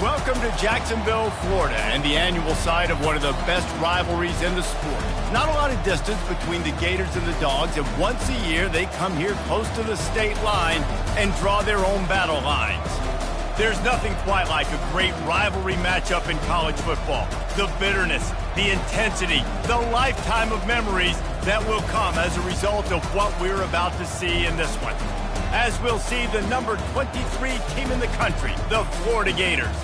Welcome to Jacksonville, Florida, and the annual site of one of the best rivalries in the sport. Not a lot of distance between the Gators and the Dogs, and once a year they come here close to the state line and draw their own battle lines. There's nothing quite like a great rivalry matchup in college football. The bitterness, the intensity, the lifetime of memories that will come as a result of what we're about to see in this one. As we'll see the number 23 team in the country, the Florida Gators,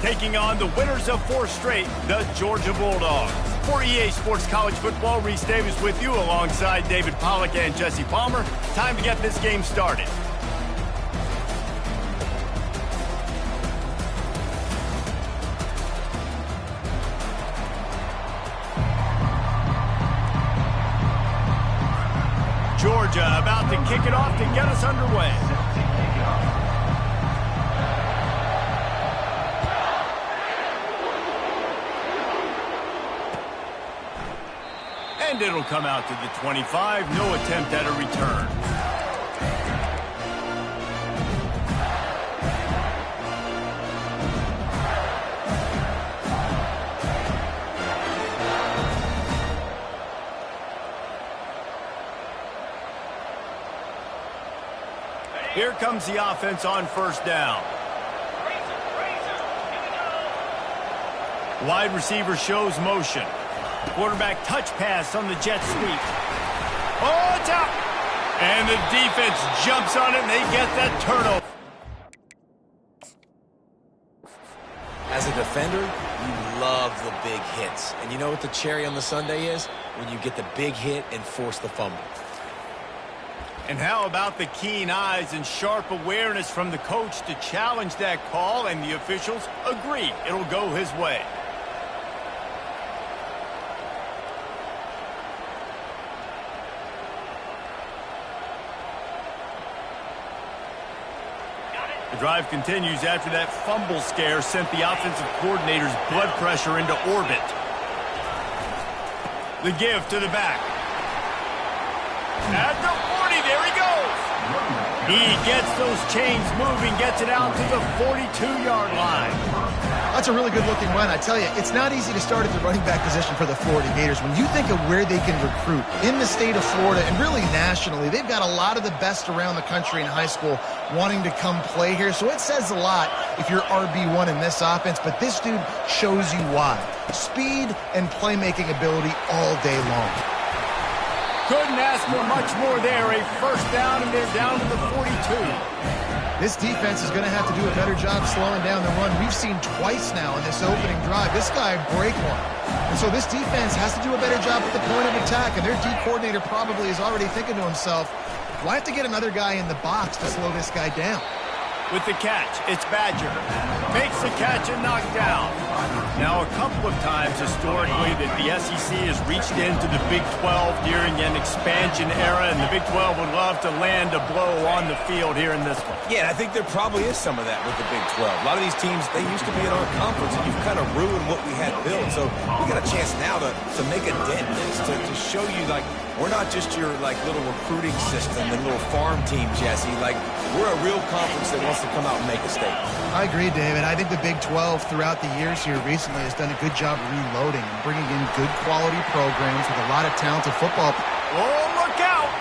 taking on the winners of 4 straight, the Georgia Bulldogs. For EA Sports College Football, Reese Davis with you alongside David Pollack and Jesse Palmer. Time to get this game started. Georgia about to kick it off to get us underway. And it'll come out to the 25. No attempt at a return. Here comes the offense on first down. Wide receiver shows motion. Quarterback touch pass on the jet sweep. Oh, it's out! And the defense jumps on it, and they get that turnover. As a defender, you love the big hits. And you know what the cherry on the sundae is? When you get the big hit and force the fumble. And how about the keen eyes and sharp awareness from the coach to challenge that call, and the officials agree it'll go his way. The drive continues after that fumble scare sent the offensive coordinator's blood pressure into orbit. The give to the back. At the 40, there he goes. He gets those chains moving, gets it out to the 42-yard line. That's a really good-looking run. I tell you, it's not easy to start at the running back position for the Florida Gators. When you think of where they can recruit in the state of Florida and really nationally, they've got a lot of the best around the country in high school wanting to come play here. So it says a lot if you're RB1 in this offense, but this dude shows you why. Speed and playmaking ability all day long. Couldn't ask for much more there. A first down, and they're down to the 42. This defense is going to have to do a better job slowing down the run. We've seen twice now in this opening drive. This guy break one. And so this defense has to do a better job at the point of attack. And their D coordinator probably is already thinking to himself, do I have to get another guy in the box to slow this guy down? With the catch, it's Badger. Makes the catch and knocked down. Now, a couple of times historically that the SEC has reached into the Big 12 during an expansion era, and the Big 12 would love to land a blow on the field here in this one. Yeah, I think there probably is some of that with the Big 12. A lot of these teams, they used to be in our conference, and you've kind of ruined what we had built. So we got a chance now to make a dent in this, to show you, like, we're not just your, like, little recruiting system and little farm team, Jesse. Like, we're a real conference that wants to come out and make a statement. I agree, David. I think the Big 12 throughout the years here recently has done a good job reloading and bringing in good quality programs with a lot of talented football. Oh, look out!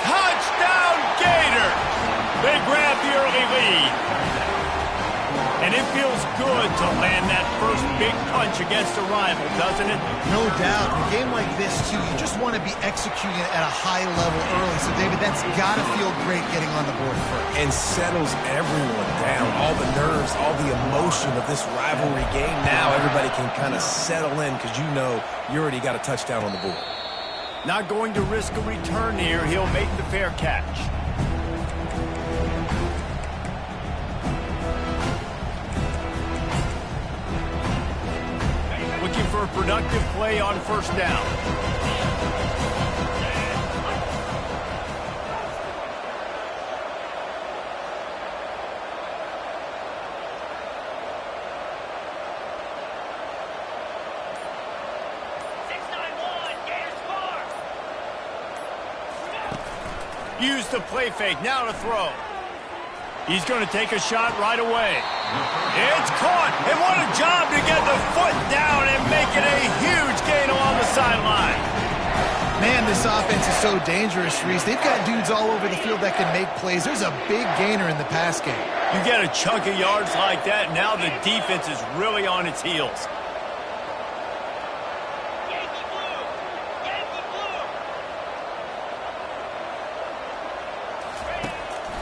Touchdown, Gators! They grab the early lead. And it feels good to land that first big punch against a rival, doesn't it? No doubt. In a game like this, too, you just want to be executing at a high level early. So, David, that's got to feel great getting on the board first. And settles everyone down. All the nerves, all the emotion of this rivalry game. Now everybody can kind of settle in because you know you already got a touchdown on the board. Not going to risk a return here. He'll make the fair catch. Looking for a productive play on first down. Use the play fake, now to throw. He's going to take a shot right away. It's caught, and what a job to get the foot down and make it a huge gain along the sideline. Man, this offense is so dangerous, Reese. They've got dudes all over the field that can make plays. There's a big gainer in the pass game. You get a chunk of yards like that, now the defense is really on its heels.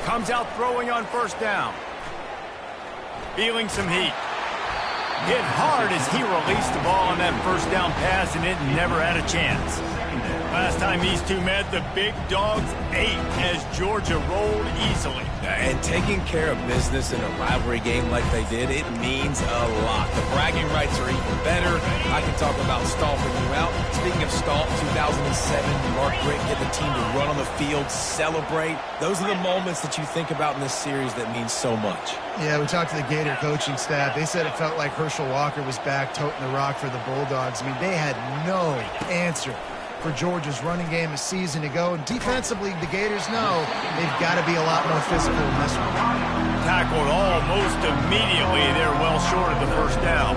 Comes out throwing on first down. Feeling some heat. Hit hard as he released the ball on that first down pass, and it never had a chance. Last time these two met, the big dogs ate as Georgia rolled easily. And taking care of business in a rivalry game like they did, it means a lot. The bragging rights are even better. I can talk about stomping you out. Speaking of stomp, 2007, Mark Richt get the team to run on the field, celebrate. Those are the moments that you think about in this series that mean so much. Yeah, we talked to the Gator coaching staff. They said it felt like Herschel Walker was back toting the rock for the Bulldogs. I mean, they had no answer for Georgia's running game a season ago. And defensively, the Gators know they've got to be a lot more physical in this one. Tackled almost immediately. They're well short of the first down.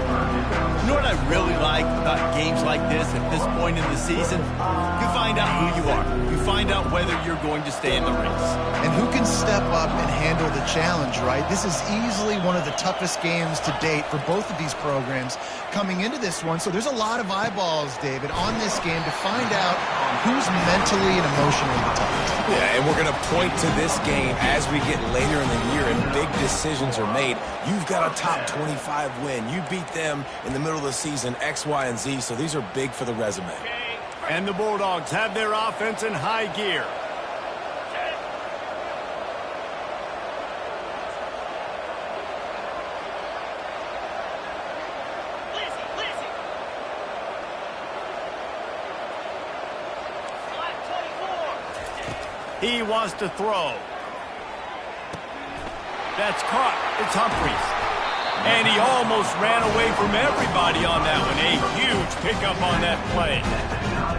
You know what I really like about games like this at this point in the season? You find out who you are. You find out whether you're going to stay in the race. And who can step up and handle the challenge, right? This is easily one of the toughest games to date for both of these programs coming into this one. So there's a lot of eyeballs, David, on this game to find out who's mentally and emotionally the toughest. Yeah, and we're going to point to this game as we get later in the year and big decisions are made. You've got a top 25 win. You beat them in the middle of the season, X, Y, and Z, so these are big for the resume. And the Bulldogs have their offense in high gear. He wants to throw. That's caught. It's Humphries. And he almost ran away from everybody on that one. A huge pickup on that play.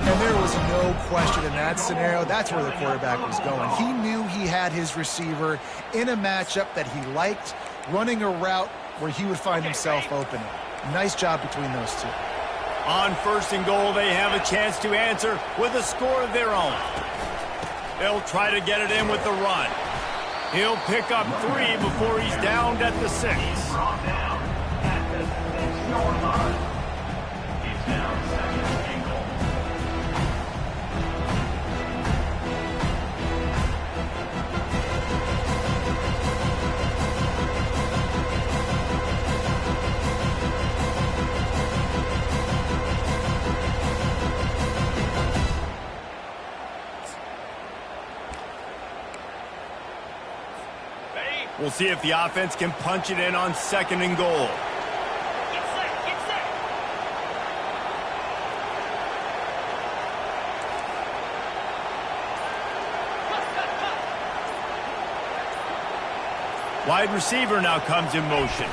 And there was no question in that scenario. That's where the quarterback was going. He knew he had his receiver in a matchup that he liked, running a route where he would find himself open. Nice job between those two. On first and goal, they have a chance to answer with a score of their own. They'll try to get it in with the run. He'll pick up 3 before he's downed at the 6. We'll see if the offense can punch it in on second and goal. Get set, get set. Wide receiver now comes in motion.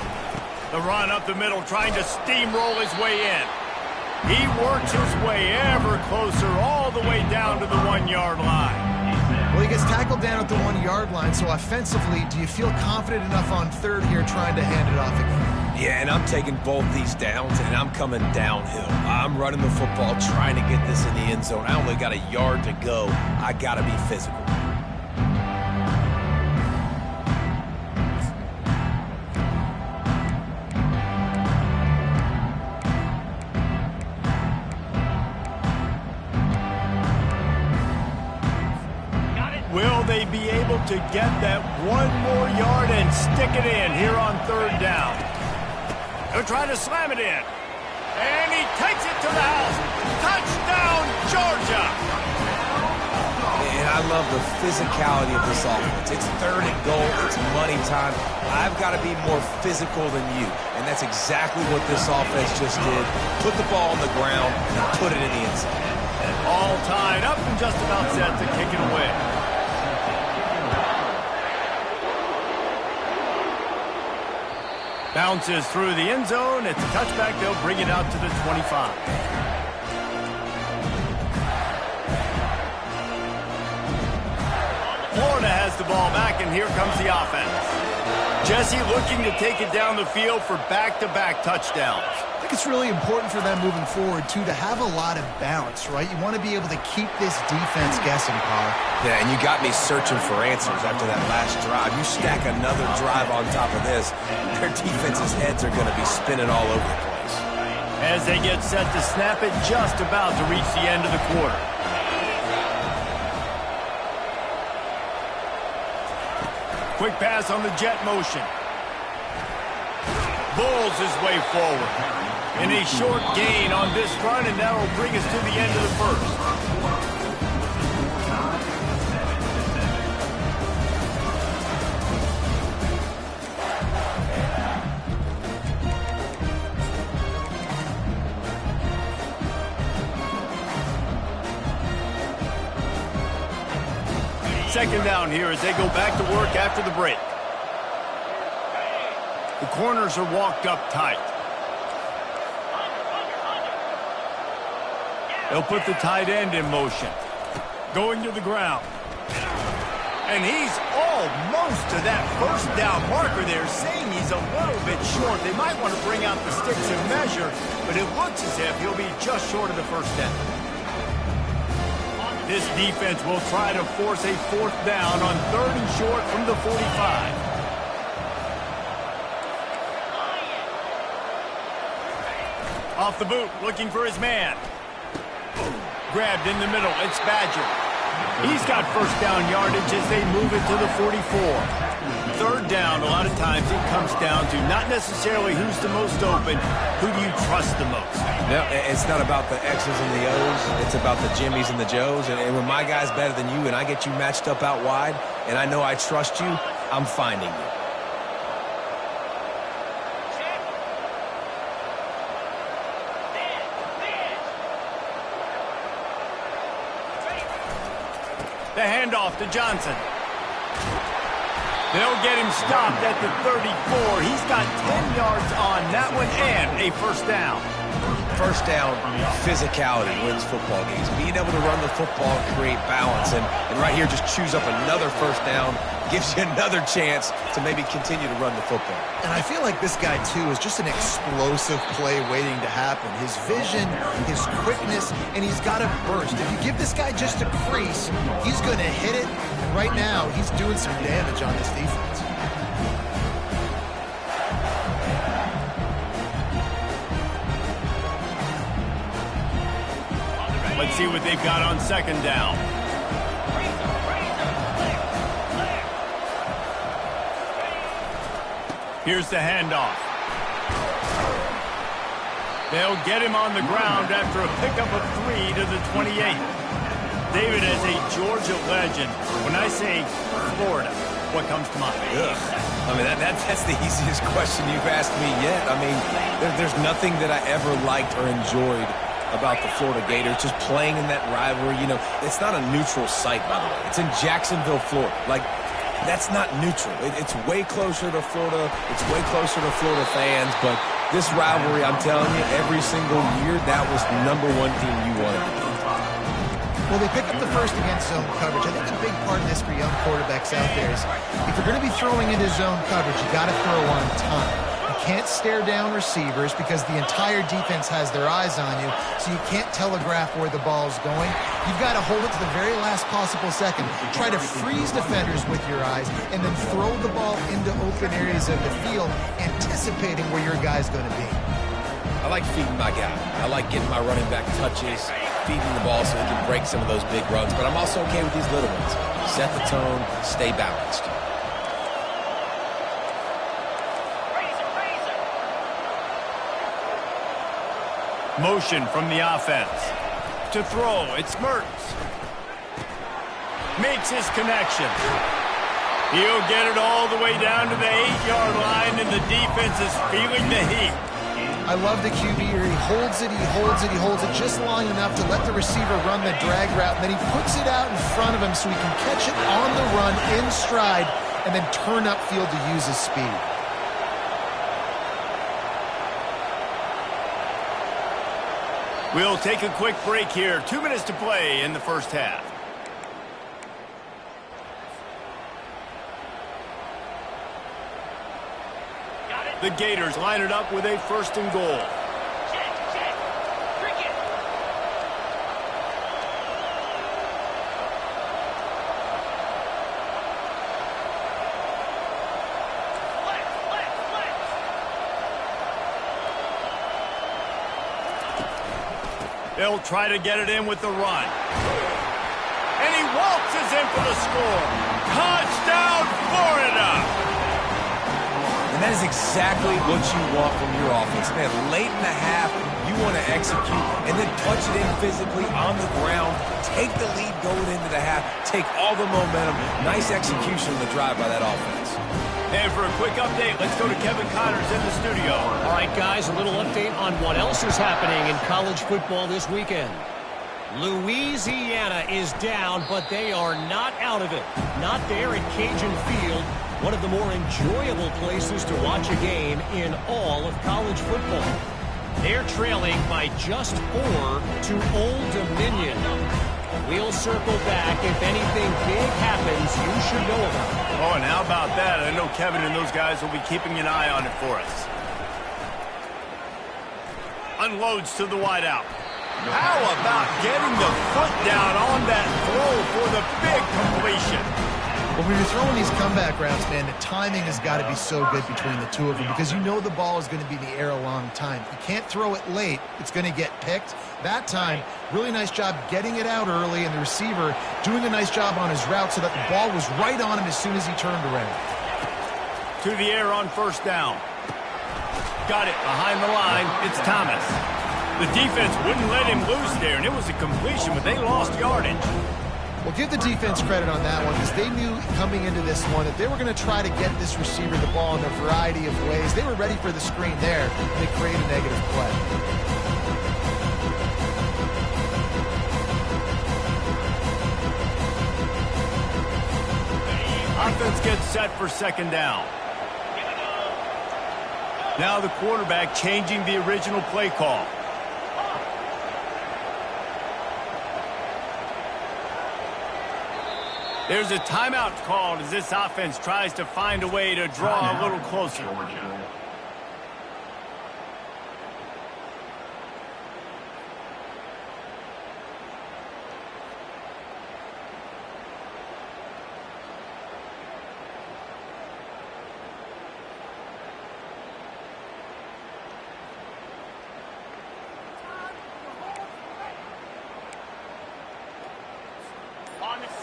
The run up the middle, trying to steamroll his way in. He works his way ever closer, all the way down to the 1-yard line. Well, he gets tackled down at the 1-yard line, so offensively, do you feel confident enough on third here trying to hand it off again? Yeah, and I'm taking both these downs, and I'm coming downhill. I'm running the football, trying to get this in the end zone. I only got a yard to go. I got to be physical. Will they be able to get that 1 more yard and stick it in here on third down? They'll try to slam it in. And he takes it to the house. Touchdown, Georgia! And I love the physicality of this offense. It's third and goal. It's money time. I've got to be more physical than you. And that's exactly what this offense just did. Put the ball on the ground and put it in the end zone. All tied up and just about set to kick it away. Bounces through the end zone. It's a touchback. They'll bring it out to the 25. Florida has the ball back, and here comes the offense. Jesse looking to take it down the field for back-to-back touchdowns. I think it's really important for them moving forward, too, to have a lot of balance, right? You want to be able to keep this defense guessing, Power. Yeah, and you got me searching for answers after that last drive. You stack another drive on top of this, their defense's heads are going to be spinning all over the place. As they get set to snap it, just about to reach the end of the quarter. Quick pass on the jet motion. Bulls his way forward. And a short gain on this run, and that will bring us to the end of the first. Second down here as they go back to work after the break. The corners are walked up tight. They'll put the tight end in motion. Going to the ground. And he's almost to that first down marker there, saying he's a little bit short. They might want to bring out the sticks and measure, but it looks as if he'll be just short of the first down. This defense will try to force a fourth down on 3rd and short from the 45. Off the boot, looking for his man. Grabbed in the middle, it's Badger. He's got first down yardage as they move it to the 44. 3rd down, a lot of times it comes down to not necessarily who's the most open, who do you trust the most? No, it's not about the X's and the O's. It's about the Jimmies and the Joes. And when my guy's better than you and I get you matched up out wide and I know I trust you, I'm finding you. The handoff to Johnson. They'll get him stopped at the 34. He's got 10 yards on that one and a first down. First down, physicality wins football games. Being able to run the football and create balance. And right here, just choose up another first down. Gives you another chance to maybe continue to run the football. And I feel like this guy, too, is just an explosive play waiting to happen. His vision, his quickness, and he's got a burst. If you give this guy just a crease, he's going to hit it. And right now, he's doing some damage on this defense. Let's see what they've got on 2nd down. Here's the handoff. They'll get him on the ground after a pickup of 3 to the 28. David, as a Georgia legend, when I say Florida, what comes to mind? Ugh. I mean, that's the easiest question you've asked me yet. I mean, there's nothing that I ever liked or enjoyed about the Florida Gators, just playing in that rivalry. You know, it's not a neutral site, by the way. It's in Jacksonville, Florida. Like, that's not neutral. It's way closer to Florida. It's way closer to Florida fans. But this rivalry, I'm telling you, every single year, that was #1 team you wanted to beat. Well, they pick up the first against zone coverage. I think a big part of this for young quarterbacks out there is if you're going to be throwing into zone coverage, you got to throw on time. You can't stare down receivers because the entire defense has their eyes on you, so you can't telegraph where the ball's going. You've got to hold it to the very last possible second. Try to freeze defenders with your eyes and then throw the ball into open areas of the field, anticipating where your guy's going to be. I like feeding my guy. I like getting my running back touches, feeding the ball so he can break some of those big runs. But I'm also okay with these little ones. Set the tone, stay balanced. Motion from the offense. To throw, it's Mertz. Makes his connection. He'll get it all the way down to the 8-yard line, and the defense is feeling the heat. I love the QB here. He holds it, he holds it, he holds it just long enough to let the receiver run the drag route, and then he puts it out in front of him so he can catch it on the run in stride and then turn upfield to use his speed. We'll take a quick break here. 2 minutes to play in the first half. The Gators line it up with a 1st and goal. Check, check. Cricket. Flex, flex, flex. They'll try to get it in with the run. And he waltzes in for the score. Touchdown, Florida! And that is exactly what you want from your offense. Man, late in the half, you want to execute and then punch it in physically on the ground. Take the lead going into the half. Take all the momentum. Nice execution on the drive by that offense. And for a quick update, let's go to Kevin Connors in the studio. All right, guys, a little update on what else is happening in college football this weekend. Louisiana is down, but they are not out of it. Not there at Cajun Field, one of the more enjoyable places to watch a game in all of college football. They're trailing by just 4 to Old Dominion. We'll circle back. If anything big happens, you should know about it. Oh, and how about that? I know Kevin and those guys will be keeping an eye on it for us. Unloads to the wideout. How about getting the foot down on that throw for the big completion? Well, when you're throwing these comeback routes, man, the timing has got to be so good between the two of them because you know the ball is going to be in the air a long time. You can't throw it late. It's going to get picked. That time, really nice job getting it out early, and the receiver doing a nice job on his route so that the ball was right on him as soon as he turned around. To the air on 1st down. Got it behind the line. It's Thomas. The defense wouldn't let him loose there, and it was a completion, but they lost yardage. Well, give the defense credit on that one because they knew coming into this one that they were going to try to get this receiver the ball in a variety of ways. They were ready for the screen there, and they created a negative play. Offense gets set for 2nd down. Now the quarterback changing the original play call. There's a timeout called as this offense tries to find a way to draw a little closer.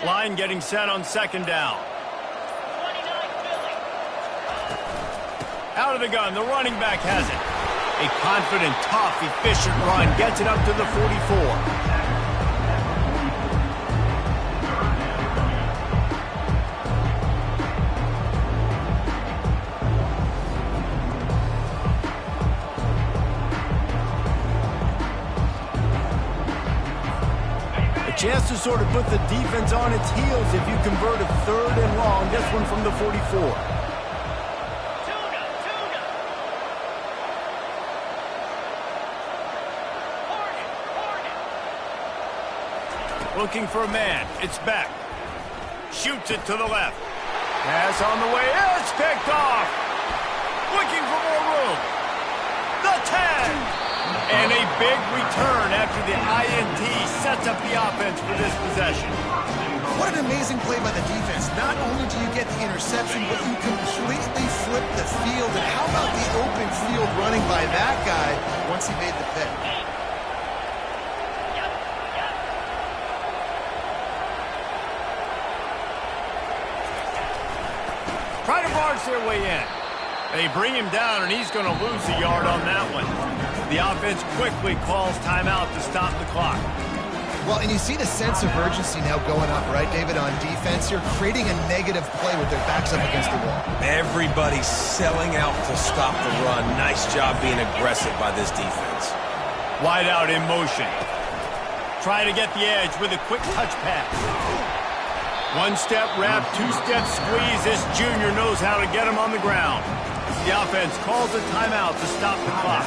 Line getting set on 2nd down. 29 Philly. Out of the gun, the running back has it. A confident, tough, efficient run gets it up to the 44. Chance to sort of put the defense on its heels if you convert a 3rd and long. This one from the 44. Tuna. Hornet. Looking for a man. It's Beck. Shoots it to the left. Pass on the way. It's picked off. Looking for more room. The 10. And a big return after the INT sets up the offense for this possession. What an amazing play by the defense. Not only do you get the interception, but you completely flip the field. And how about the open field running by that guy once he made the pick? Try to barge their way in. They bring him down, and he's going to lose a yard on that one. The offense quickly calls timeout to stop the clock. Well, and you see the sense of urgency now going up, right, David, on defense. You're creating a negative play with their backs up against the wall. Everybody's selling out to stop the run. Nice job being aggressive by this defense. Wide out in motion. Try to get the edge with a quick touch pass. 1-step wrap, 2-step squeeze. This junior knows how to get him on the ground. The offense calls a timeout to stop the clock.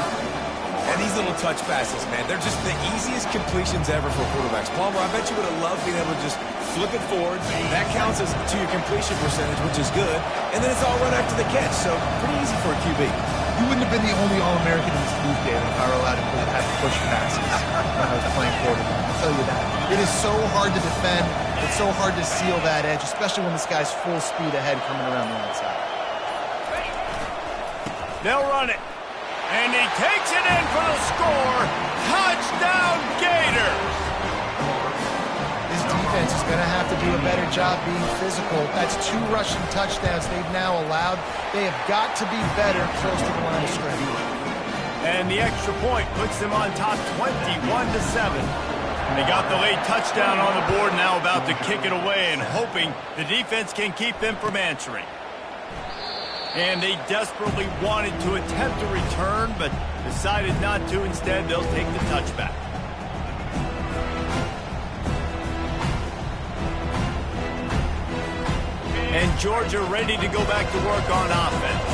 And these little touch passes, man, they're just the easiest completions ever for quarterbacks. Palmer, I bet you would have loved being able to just flip it forward. That counts as to your completion percentage, which is good. And then it's all run after the catch, so pretty easy for a QB. You wouldn't have been the only All-American in this booth, David, if I were allowed to have to push passes when I was playing quarterback. I'll tell you that. It is so hard to defend. It's so hard to seal that edge, especially when this guy's full speed ahead coming around the outside. They'll run it. And he takes it in for the score. Touchdown, Gators! This defense is going to have to do a better job being physical. That's 2 rushing touchdowns they've now allowed. They have got to be better close to the line of scrimmage. And the extra point puts them on top 21-7. They got the late touchdown on the board, now about to kick it away and hoping the defense can keep them from answering. And they desperately wanted to attempt a return, but decided not to. Instead, they'll take the touchback. And Georgia ready to go back to work on offense.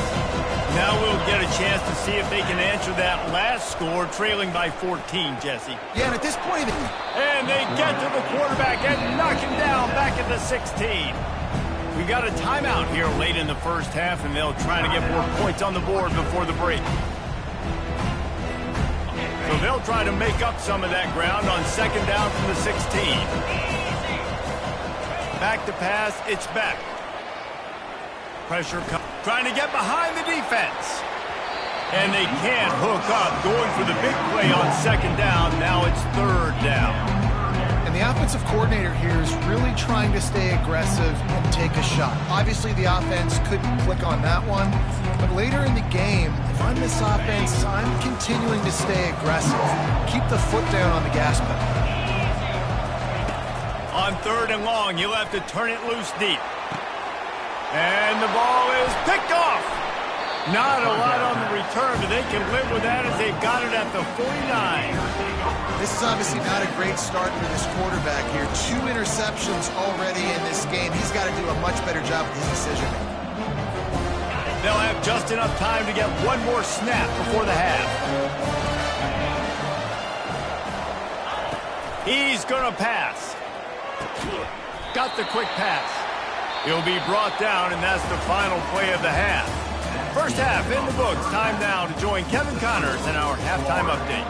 Now we'll get a chance to see if they can answer that last score, trailing by 14, Jesse. Yeah, and at this point... And they get to the quarterback and knock him down back at the 16. We got a timeout here late in the first half, and they'll try to get more points on the board before the break. So they'll try to make up some of that ground on second down from the 16. Back to pass, it's back. Pressure trying to get behind the defense. And they can't hook up, going for the big play on second down. Now it's third down. And the offensive coordinator here is really trying to stay aggressive and take a shot. Obviously, the offense couldn't click on that one. But later in the game, if I'm this offense, I'm continuing to stay aggressive. Keep the foot down on the gas pedal. On third and long, you'll have to turn it loose deep. And the ball is picked off. Not a lot on the return, but they can live with that as they've got it at the 49. This is obviously not a great start for this quarterback here. 2 interceptions already in this game. He's got to do a much better job with his decision-making. They'll have just enough time to get one more snap before the half. He's going to pass. Got the quick pass. He'll be brought down, and that's the final play of the half. First half in the books. Time now to join Kevin Connors in our halftime update.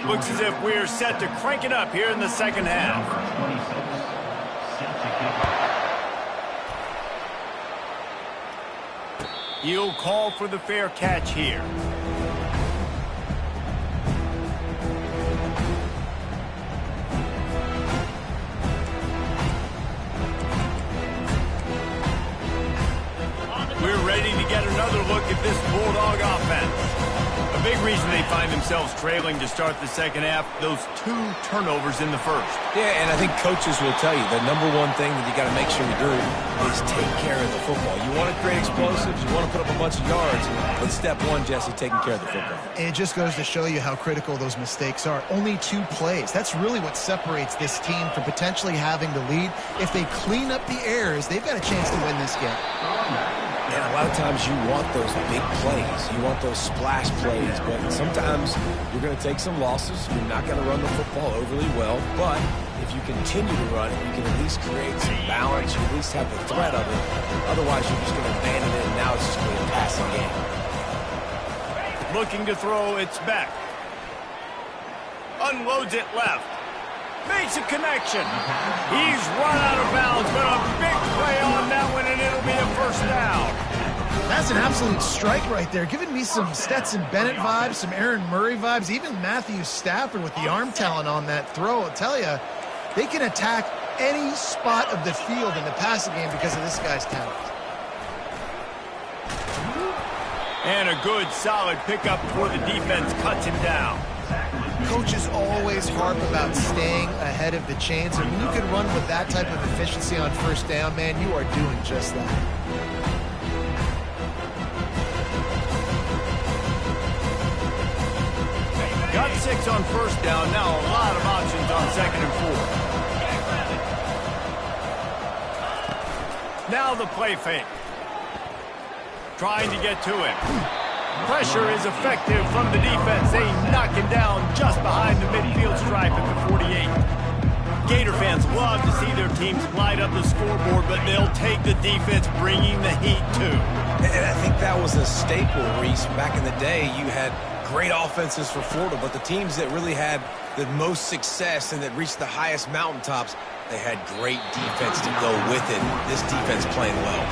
Looks as if we're set to crank it up here in the second half. He'll call for the fair catch here. We're ready to get another look at this Bulldog offense. A big reason they find themselves trailing to start the second half, those 2 turnovers in the first. Yeah, and I think coaches will tell you the number one thing that you got to make sure you do is take care of the football. You want to create explosives, you want to put up a bunch of yards, but step 1, Jesse, taking care of the football. And it just goes to show you how critical those mistakes are. Only 2 plays. That's really what separates this team from potentially having the lead. If they clean up the errors, they've got a chance to win this game. And a lot of times you want those big plays. You want those splash plays. But sometimes you're going to take some losses. You're not going to run the football overly well. But if you continue to run it, you can at least create some balance. You at least have the threat of it. Otherwise, you're just going to abandon it, and now it's just going to be a passing game. Looking to throw, it's back. Unloads it left. Makes a connection. He's run out of bounds, but a big play on that one, and it'll be a first down. That's an absolute strike right there. Giving me some Stetson Bennett vibes, some Aaron Murray vibes, even Matthew Stafford with the arm talent on that throw. I'll tell you, they can attack any spot of the field in the passing game because of this guy's talent. And a good, solid pickup before the defense cuts him down. Coaches always harp about staying ahead of the chains, and when you can run with that type of efficiency on first down, man, you are doing just that. Got 6 on first down, now a lot of options on second and 4. Now the play fake. Trying to get to him. Pressure is effective from the defense. They knock him down just behind the midfield stripe at the 48. Gator fans love to see their teams light up the scoreboard, but they'll take the defense bringing the heat too. And I think that was a staple, Reese. Back in the day, you had great offenses for Florida, but the teams that really had the most success and that reached the highest mountaintops, they had great defense to go with it. This defense playing well.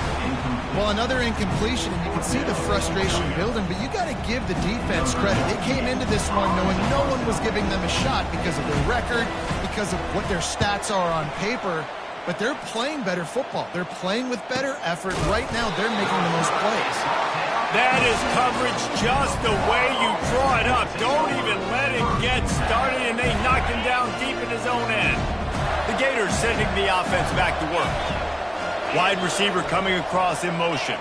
Well, another incompletion, and you can see the frustration building, but you got to give the defense credit. They came into this one knowing no one was giving them a shot because of their record, because of what their stats are on paper, but they're playing better football. They're playing with better effort. Right now, they're making the most plays. That is coverage just the way you draw it up. Don't even let it get started, and they knock him down deep in his own end. The Gators sending the offense back to work. Wide receiver coming across in motion.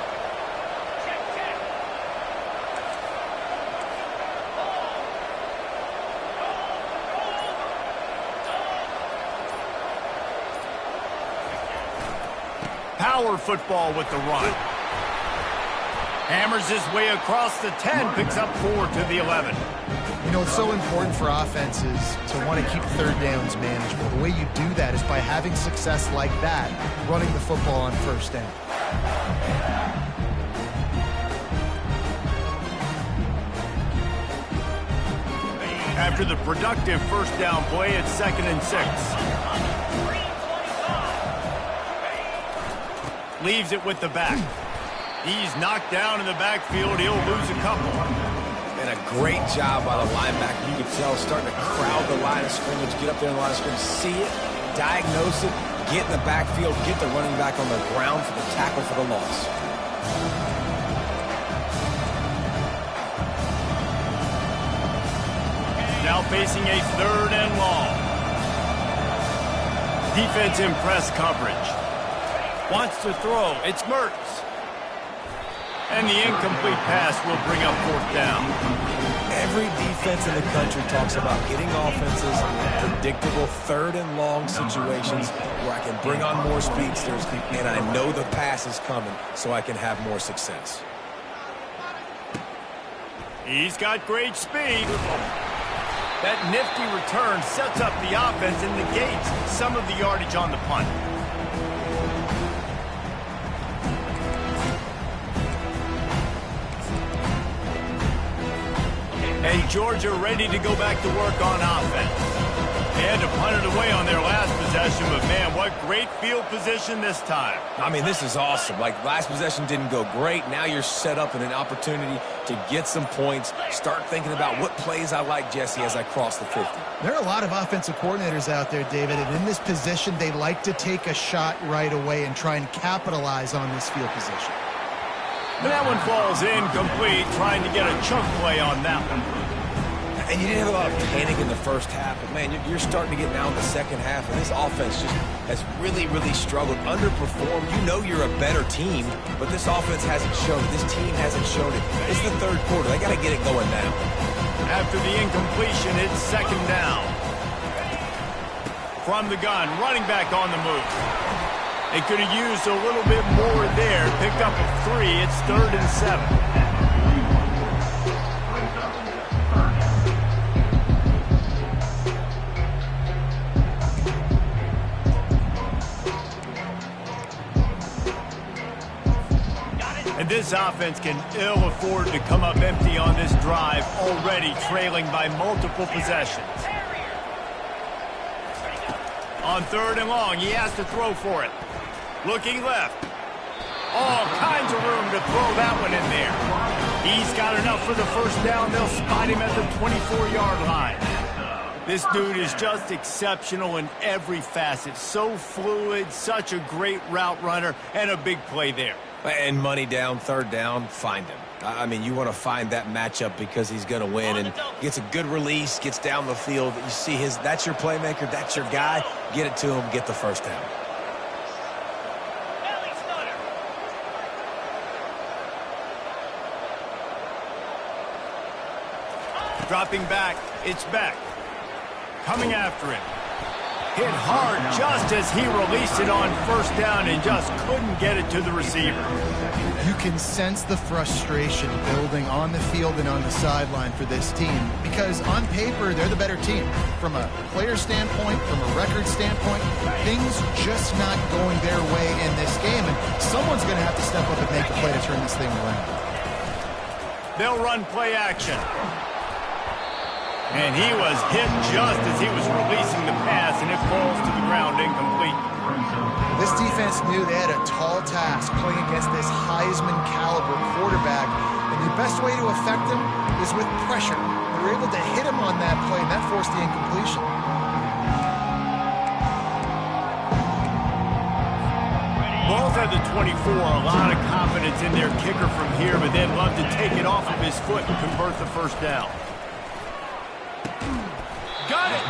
Power football with the run. Hammers his way across the 10, picks up 4 to the 11. You know, it's so important for offenses to want to keep third downs manageable. The way you do that is by having success like that, running the football on first down. After the productive first down play, it's 2nd and 6. Leaves it with the back. He's knocked down in the backfield. He'll lose a couple. And a great job by the linebacker. You can tell starting to crowd the line of scrimmage, get up there in the line of scrimmage, see it, diagnose it, get in the backfield, get the running back on the ground for the tackle for the loss. Now facing a 3rd and long. Defense in press coverage. Wants to throw. It's Mertz. And the incomplete pass will bring up 4th down. Every defense in the country talks about getting offenses in predictable 3rd and long situations where I can bring on more speedsters and I know the pass is coming so I can have more success. He's got great speed. That nifty return sets up the offense and negates some of the yardage on the punt. And Georgia ready to go back to work on offense. They had to punt it away on their last possession, but man, what great field position this time. I mean, this is awesome. Like, last possession didn't go great. Now you're set up in an opportunity to get some points. Start thinking about what plays I like, Jesse, as I cross the 50. There are a lot of offensive coordinators out there, David, and in this position, they like to take a shot right away and try and capitalize on this field position. And that one falls incomplete, trying to get a chunk play on that one. And you didn't have a lot of panic in the first half, but man, you're starting to get now in the second half, and this offense just has really, really struggled, underperformed. You know you're a better team, but this offense hasn't shown it. This team hasn't shown it. It's the 3rd quarter. They got to get it going now. After the incompletion, it's 2nd down. From the gun, running back on the move. They could have used a little bit more there. Picked up a 3. It's 3rd and 7. And this offense can ill afford to come up empty on this drive, already trailing by multiple possessions. On 3rd and long, he has to throw for it. Looking left. All kinds of room to throw that one in there. He's got enough for the first down. They'll spot him at the 24-yard line. This dude is just exceptional in every facet. So fluid, such a great route runner, and a big play there. And money down, 3rd down, find him. I mean, you want to find that matchup because he's going to win and gets a good release, gets down the field. You see that's your playmaker, that's your guy. Get it to him, get the first down. Dropping back, it's Beck. Coming after him. Hit hard just as he released it on first down and just couldn't get it to the receiver. You can sense the frustration building on the field and on the sideline for this team because on paper, they're the better team. From a player standpoint, from a record standpoint, things just not going their way in this game, and someone's going to have to step up and make a play to turn this thing around. They'll run play action. And he was hit just as he was releasing the pass, and it falls to the ground incomplete. This defense knew they had a tall task playing against this Heisman-caliber quarterback, and the best way to affect him is with pressure. They were able to hit him on that play, and that forced the incompletion. Both at the 24, a lot of confidence in their kicker from here, but they'd love to take it off of his foot and convert the first down. Got it!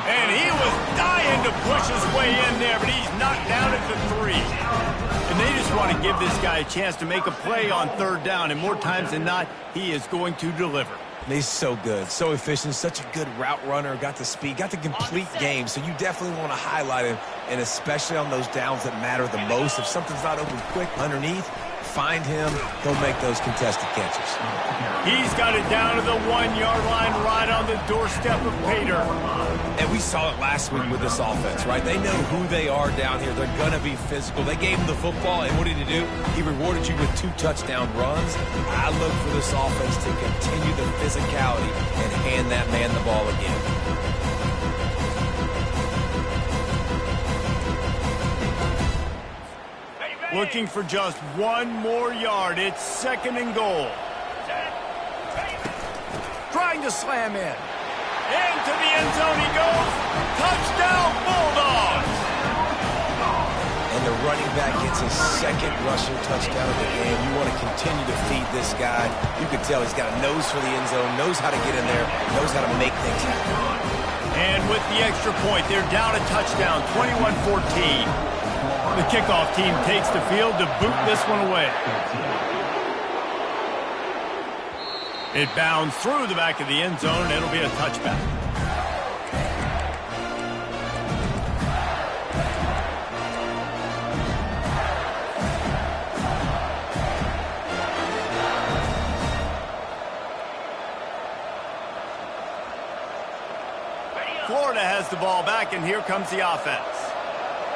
And he was dying to push his way in there, but he's knocked down at the 3. And they just want to give this guy a chance to make a play on third down, and more times than not, he is going to deliver. He's so good, so efficient, such a good route runner, got the speed, got the complete game, so you definitely want to highlight him, and especially on those downs that matter the most. If something's not open quick underneath, find him, he'll make those contested catches. He's got it down to the 1-yard line right on the doorstep of Pater. And we saw it last week with this offense, right? They know who they are down here. They're going to be physical. They gave him the football, and what did he do? He rewarded you with 2 touchdown runs. I look for this offense to continue the physicality and hand that man the ball again. Looking for just 1 more yard. It's 2nd and goal. Trying to slam in. Into the end zone he goes. Touchdown, Bulldogs! And the running back gets his 2nd rushing touchdown of the game. You want to continue to feed this guy. You can tell he's got a nose for the end zone, knows how to get in there, knows how to make things happen. And with the extra point, they're down a touchdown, 21-14. The kickoff team takes the field to boot this one away. It bounds through the back of the end zone, and it'll be a touchback. Florida has the ball back, and here comes the offense.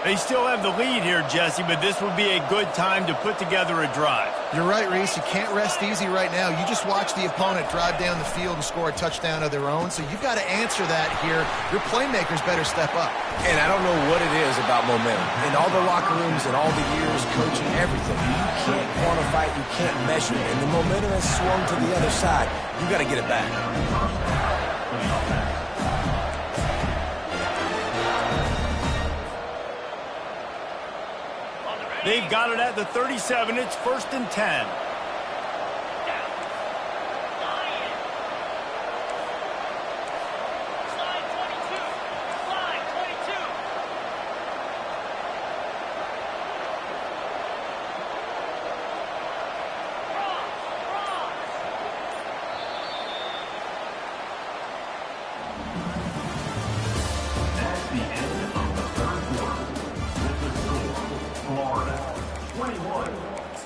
They still have the lead here, Jesse, but this would be a good time to put together a drive. You're right, Reese. You can't rest easy right now. You just watch the opponent drive down the field and score a touchdown of their own, so you've got to answer that here. Your playmakers better step up. And I don't know what it is about momentum. In all the locker rooms and all the years coaching, everything, you can't quantify it, you can't measure it. And the momentum has swung to the other side. You got to get it back. They've got it at the 37. It's 1st and 10.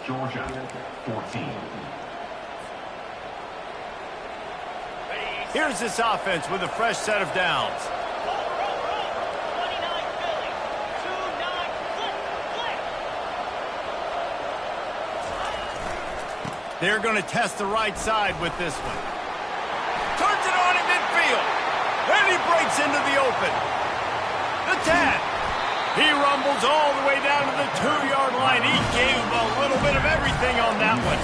Georgia, 14. Here's this offense with a fresh set of downs. They're going to test the right side with this one. Turns it on in midfield. And he breaks into the open. The 10. He rumbles all the way down to the 2-yard line. He gave a little bit of everything on that one.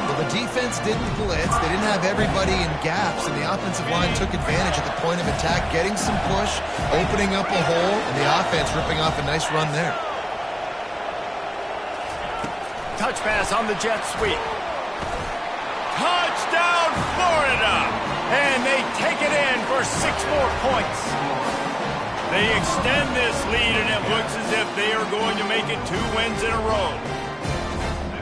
Well, the defense didn't blitz. They didn't have everybody in gaps, and the offensive line took advantage at the point of attack, getting some push, opening up a hole, and the offense ripping off a nice run there. Touch pass on the jet sweep. Touchdown, Florida! And they take it in for 6 more points. They extend this lead, and it looks as if they are going to make it 2 wins in a row.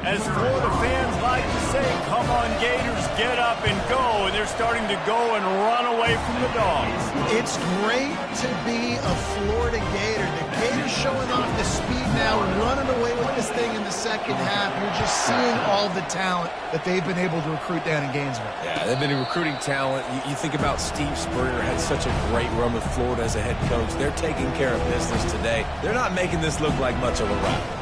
As Florida fans like to say, come on Gators, get up and go. And they're starting to go and run away from the Dogs. It's great to be a Florida Gator. The Gators showing off the speed now, running away with this thing in the second half. You're just seeing all the talent that they've been able to recruit down in Gainesville. Yeah, they've been recruiting talent. You think about Steve Spurrier, had such a great run with Florida as a head coach. They're taking care of business today. They're not making this look like much of a rival.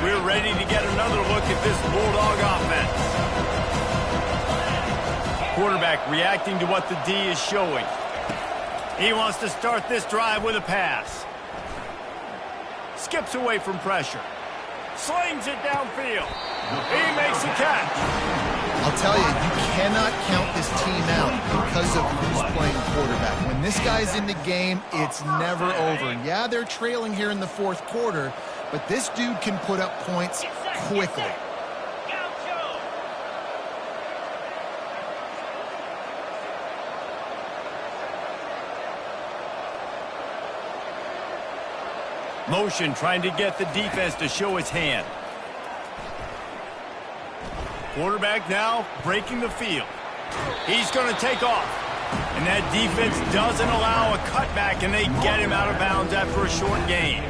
We're ready to get another look at this Bulldog offense. Quarterback reacting to what the D is showing. He wants to start this drive with a pass. Skips away from pressure. Slings it downfield. He makes a catch. I'll tell you, you cannot count this team out because of who's playing quarterback. When this guy's in the game, it's never over. Yeah, they're trailing here in the fourth quarter, but this dude can put up points quickly. Motion trying to get the defense to show its hand. Quarterback now breaking the field. He's going to take off. And that defense doesn't allow a cutback, and they get him out of bounds after a short gain.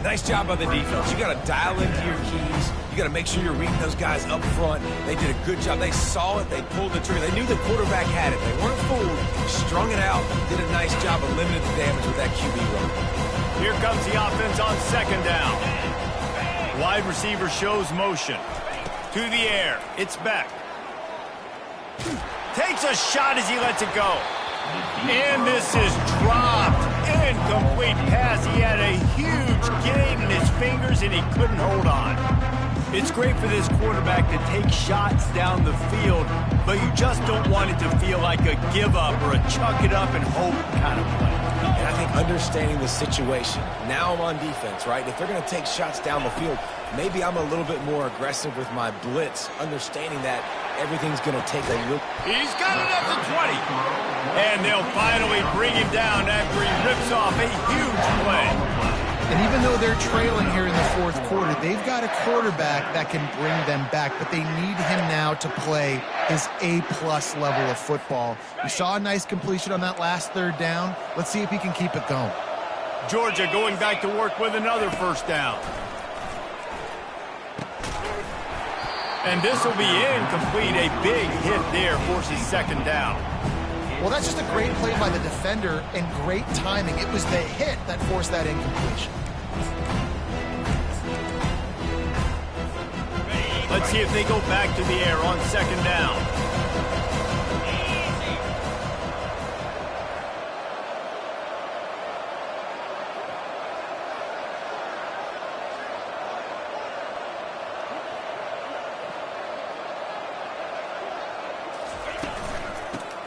Nice job by the defense. You got to dial into your keys. You got to make sure you're reading those guys up front. They did a good job. They saw it. They pulled the trigger. They knew the quarterback had it. They weren't fooled. Strung it out. Did a nice job of limiting the damage with that QB run. Here comes the offense on second down. Wide receiver shows motion. To the air. It's Beck. Takes a shot as he lets it go. And this is dropped. Incomplete pass. He had a huge gain in his fingers, and he couldn't hold on. It's great for this quarterback to take shots down the field, but you just don't want it to feel like a give-up or a chuck it up and hope kind of play. And I think understanding the situation, now I'm on defense, right? If they're going to take shots down the field, maybe I'm a little bit more aggressive with my blitz, understanding that everything's going to take a look. He's got it at the 20. And they'll finally bring him down after he rips off a huge play. And even though they're trailing here in the fourth quarter, they've got a quarterback that can bring them back, but they need him now to play his A-plus level of football. We saw a nice completion on that last third down. Let's see if he can keep it going. Georgia going back to work with another first down. And this will be incomplete. A big hit there forces second down. Well, that's just a great play by the defender and great timing. It was the hit that forced that incompletion. Let's see if they go back to the air on second down.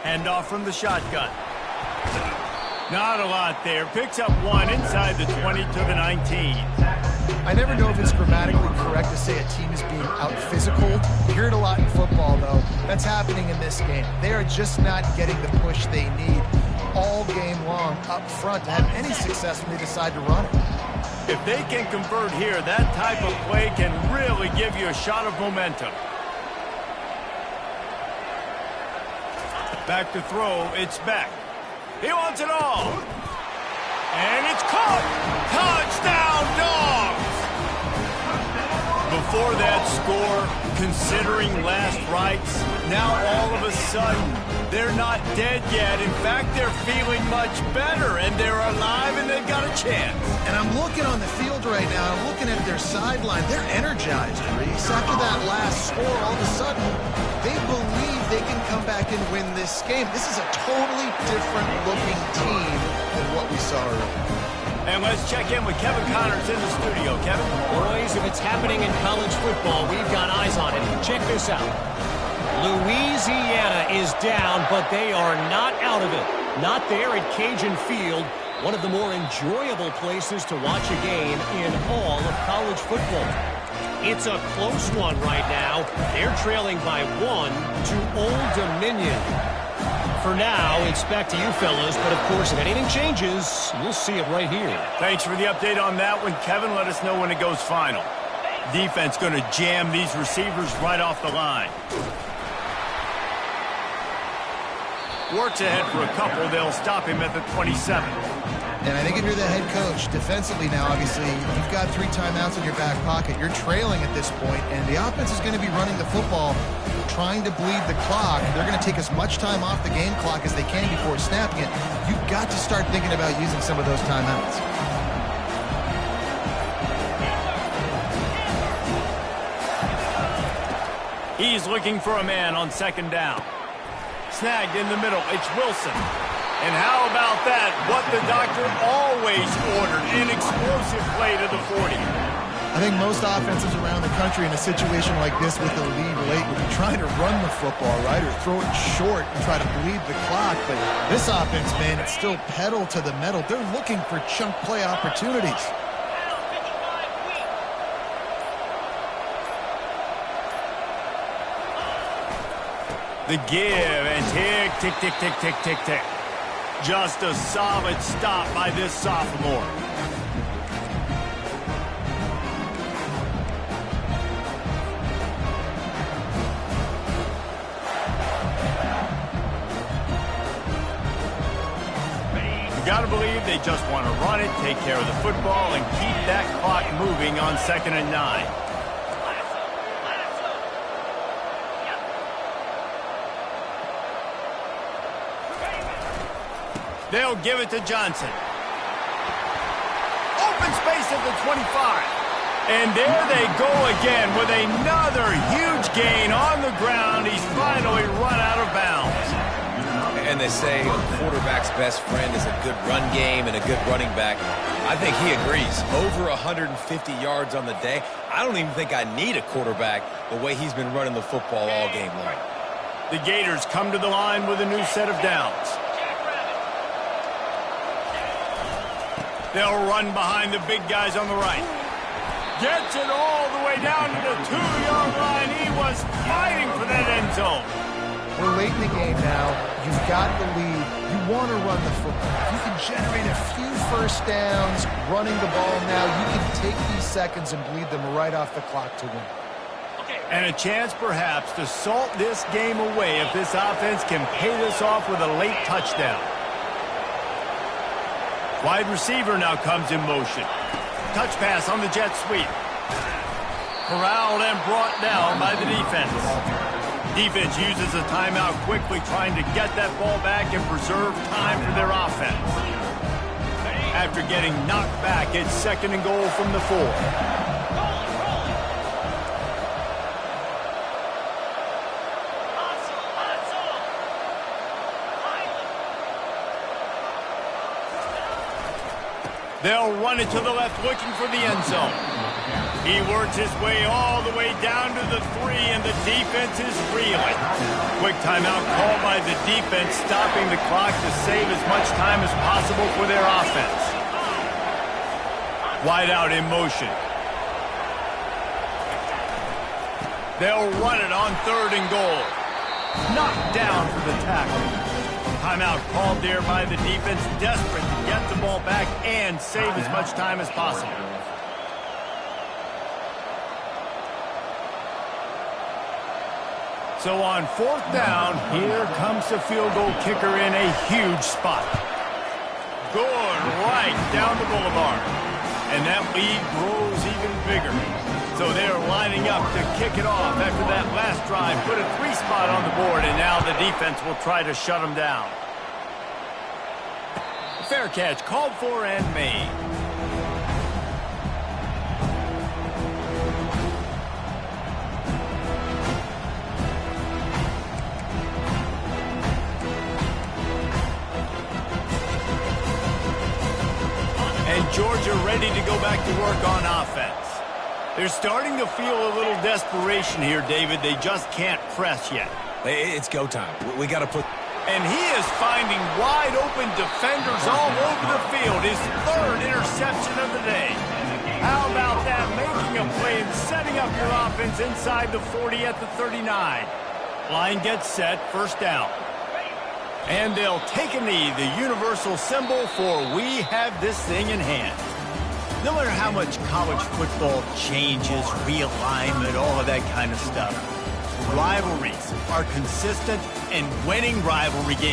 Handoff from the shotgun. Not a lot there. Picks up one inside the 20 to the 19. I never know if it's grammatically correct to say a team is being out-physical. You hear it a lot in football, though. That's happening in this game. They are just not getting the push they need all game long up front to have any success when they decide to run it. If they can convert here, that type of play can really give you a shot of momentum. Back to throw, it's Beck. He wants it all. And it's caught. Touchdown, Dogs! Before that score, considering last rites, now all of a sudden, they're not dead yet. In fact, they're feeling much better, and they're alive, and they've got a chance. And I'm looking on the field right now, I'm looking at their sideline. They're energized, Reese. After that last score, all of a sudden, they believe they can come back and win this game. This is a totally different-looking team than what we saw earlier. And let's check in with Kevin Connors in the studio. Kevin? Boys, if it's happening in college football, we've got eyes on it. Check this out. Louisiana is down, but they are not out of it. Not there at Cajun Field, one of the more enjoyable places to watch a game in all of college football. It's a close one right now. They're trailing by 1 to Old Dominion. for now, it's back to you fellas. But, of course, if anything changes, you'll see it right here. Thanks for the update on that one, Kevin. Let us know when it goes final. Defense going to jam these receivers right off the line. Works ahead for a couple. They'll stop him at the 27. And I think if you're the head coach, defensively now, obviously, you've got 3 timeouts in your back pocket. You're trailing at this point, and the offense is going to be running the football, trying to bleed the clock. They're going to take as much time off the game clock as they can before snapping it. You've got to start thinking about using some of those timeouts. He's looking for a man on second down. Snagged in the middle. It's Wilson. And how about that? What the doctor always ordered. An explosive play to the 40. I think most offenses around the country in a situation like this with the lead late would be trying to run the football, right? Or throw it short and try to bleed the clock. But this offense, man, it's still pedal to the metal. They're looking for chunk play opportunities. The give and tick, tick, tick, tick, tick, tick, tick. Just a solid stop by this sophomore. You got to believe they just want to run it, take care of the football, and keep that clock moving on 2nd and 9. They'll give it to Johnson. Open space at the 25. And there they go again with another huge gain on the ground. He's finally run out of bounds. And they say a quarterback's best friend is a good run game and a good running back. I think he agrees. Over 150 yards on the day. I don't even think I need a quarterback the way he's been running the football all game long. The Gators come to the line with a new set of downs. They'll run behind the big guys on the right. Gets it all the way down to the 2-yard line. He was fighting for that end zone. We're late in the game now. You've got the lead. You want to run the football. If you can generate a few first downs running the ball now, you can take these seconds and bleed them right off the clock to win. And a chance perhaps to salt this game away if this offense can pay this off with a late touchdown. Wide receiver now comes in motion. Touch pass on the jet sweep. Corralled and brought down by the defense. Defense uses a timeout quickly, trying to get that ball back and preserve time for their offense. After getting knocked back, it's 2nd and goal from the 4. They'll run it to the left, looking for the end zone. He works his way all the way down to the 3, and the defense is reeling. Quick timeout called by the defense, stopping the clock to save as much time as possible for their offense. Wide out in motion. They'll run it on 3rd and goal. Knocked down for the tackle. Timeout called there by the defense, desperate to get the ball back and save as much time as possible. So on 4th down, here comes the field goal kicker in a huge spot. Good right down the boulevard. And that lead grows even bigger. So they're lining up to kick it off after that last drive. Put a 3 spot on the board, and now the defense will try to shut them down. Fair catch called for and made. And Georgia ready to go back to work on offense. They're starting to feel a little desperation here, David. They just can't press yet. It's go time. We got to put... And he is finding wide-open defenders all over the field. His 3rd interception of the day. How about that? Making a play and setting up your offense inside the 40 at the 39. Line gets set. 1st down. And they'll take a knee, the universal symbol for we have this thing in hand. No matter how much college football changes, realignment, all of that kind of stuff, rivalries are consistent, and winning rivalry games